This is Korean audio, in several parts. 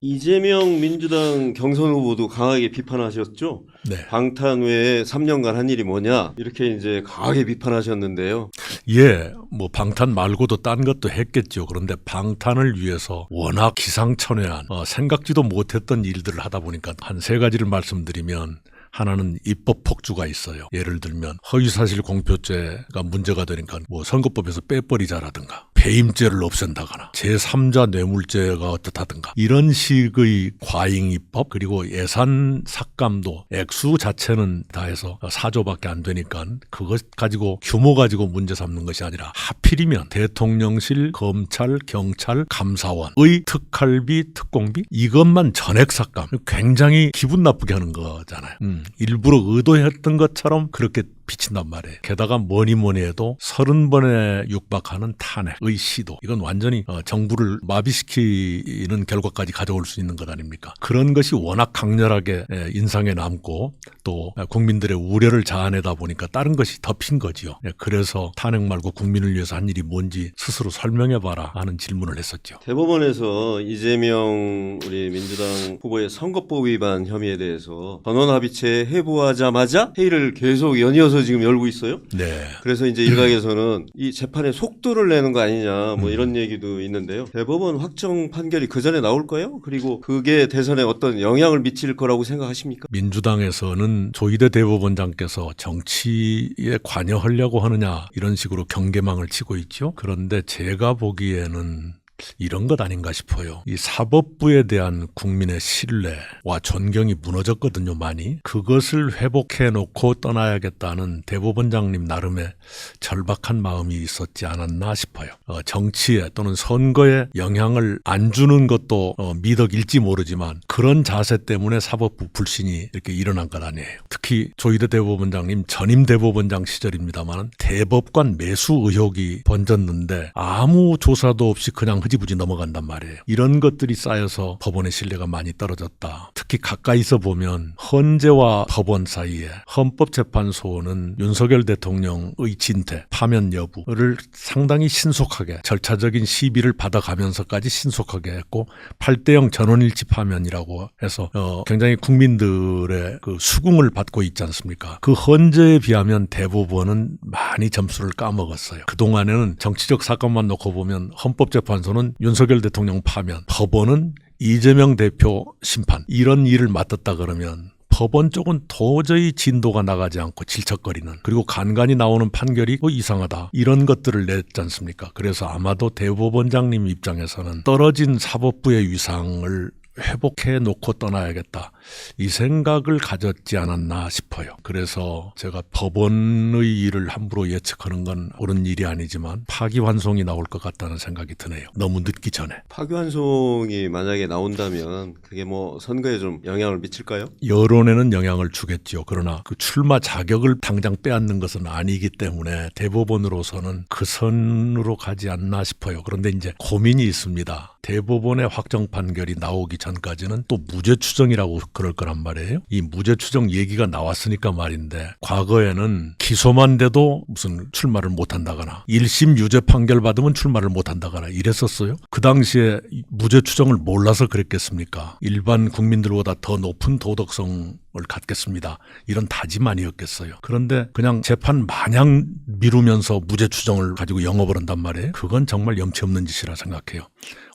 이재명 민주당 경선 후보도 강하게 비판하셨죠? 네. 방탄 외에 3년간 한 일이 뭐냐? 이렇게 이제 강하게 비판하셨는데요. 예, 뭐 방탄 말고도 딴 것도 했겠죠. 그런데 방탄을 위해서 워낙 기상천외한 생각지도 못했던 일들을 하다 보니까 한 세 가지를 말씀드리면, 하나는 입법 폭주가 있어요. 예를 들면 허위사실 공표죄가 문제가 되니까 뭐 선거법에서 빼버리자라든가 배임죄를 없앤다거나 제3자 뇌물죄가 어떻다든가 이런 식의 과잉 입법, 그리고 예산 삭감도 액수 자체는 다 해서 4조밖에 안 되니까 그것 가지고 규모 가지고 문제 삼는 것이 아니라 하필이면 대통령실, 검찰, 경찰, 감사원의 특활비, 특공비 이것만 전액 삭감, 굉장히 기분 나쁘게 하는 거잖아요. 일부러 의도했던 것처럼 그렇게 비친단 말이에요. 게다가 뭐니 해도 30번에 육박하는 탄핵의 시도, 이건 완전히 정부를 마비시키는 결과까지 가져올 수 있는 것 아닙니까? 그런 것이 워낙 강렬하게 인상에 남고 또 국민들의 우려를 자아내다 보니까 다른 것이 덮인 거지요. 그래서 탄핵 말고 국민을 위해서 한 일이 뭔지 스스로 설명해봐라 하는 질문을 했었죠. 대법원에서 이재명 우리 민주당 후보의 선거법 위반 혐의에 대해서 전원합의체 회부하자마자 회의를 계속 연이어서 지금 열고 있어요. 네. 그래서 이제 일각에서는 이 재판에 속도를 내는 거 아니냐 뭐 이런 얘기도 있는데요. 대법원 확정 판결이 그 전에 나올까요? 그리고 그게 대선에 어떤 영향을 미칠 거라고 생각하십니까? 민주당에서는 조희대 대법원장께서 정치에 관여하려고 하느냐 이런 식으로 경계망을 치고 있죠. 그런데 제가 보기에는 이런 것 아닌가 싶어요. 이 사법부에 대한 국민의 신뢰와 존경이 무너졌거든요, 많이. 그것을 회복해놓고 떠나야겠다는 대법원장님 나름의 절박한 마음이 있었지 않았나 싶어요. 정치에 또는 선거에 영향을 안 주는 것도 미덕일지 모르지만 그런 자세 때문에 사법부 불신이 이렇게 일어난 것 아니에요. 특히 조희대 대법원장님 전임 대법원장 시절입니다만 대법관 매수 의혹이 번졌는데 아무 조사도 없이 그냥 흐지부지 넘어간단 말이에요. 이런 것들이 쌓여서 법원의 신뢰가 많이 떨어졌다. 특히 가까이서 보면 헌재와 법원 사이에 헌법재판소는 윤석열 대통령의 진퇴, 파면 여부를 상당히 신속하게 절차적인 시비를 받아가면서까지 신속하게 했고 8대0 전원일치 파면이라고 해서 굉장히 국민들의 그 수긍을 받고 있지 않습니까? 그 헌재에 비하면 대법원은 많이 점수를 까먹었어요. 그동안에는 정치적 사건만 놓고 보면 헌법재판소는 윤석열 대통령 파면, 법원은 이재명 대표 심판, 이런 일을 맡았다 그러면 법원 쪽은 도저히 진도가 나가지 않고 질척거리는, 그리고 간간히 나오는 판결이 이상하다 이런 것들을 냈지 않습니까? 그래서 아마도 대법원장님 입장에서는 떨어진 사법부의 위상을 회복해 놓고 떠나야겠다 이 생각을 가졌지 않았나 싶어요. 그래서 제가 법원의 일을 함부로 예측하는 건 옳은 일이 아니지만 파기환송이 나올 것 같다는 생각이 드네요. 너무 늦기 전에. 파기환송이 만약에 나온다면 그게 뭐 선거에 좀 영향을 미칠까요? 여론에는 영향을 주겠죠. 그러나 그 출마 자격을 당장 빼앗는 것은 아니기 때문에 대법원으로서는 그 선으로 가지 않나 싶어요. 그런데 이제 고민이 있습니다. 대법원의 확정 판결이 나오기 전까지는 또 무죄 추정이라고 그럴 거란 말이에요. 이 무죄 추정 얘기가 나왔으니까 말인데, 과거에는 기소만 돼도 무슨 출마를 못한다거나 1심 유죄 판결 받으면 출마를 못한다거나 이랬었어요. 그 당시에 무죄 추정을 몰라서 그랬겠습니까? 일반 국민들보다 더 높은 도덕성을 갖겠습니다, 이런 다짐 아니었겠어요. 그런데 그냥 재판 마냥 미루면서 무죄 추정을 가지고 영업을 한단 말이에요. 그건 정말 염치 없는 짓이라 생각해요.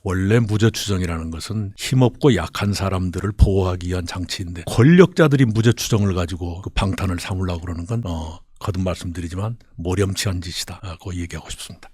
원래 무죄 추정이라는 것은 힘없고 약한 사람들을 보호하기 위한 장치인데, 권력자들이 무죄 추정을 가지고 그 방탄을 삼으려고 그러는 건 거듭 말씀드리지만 모렴치한 짓이다, 고 얘기하고 싶습니다.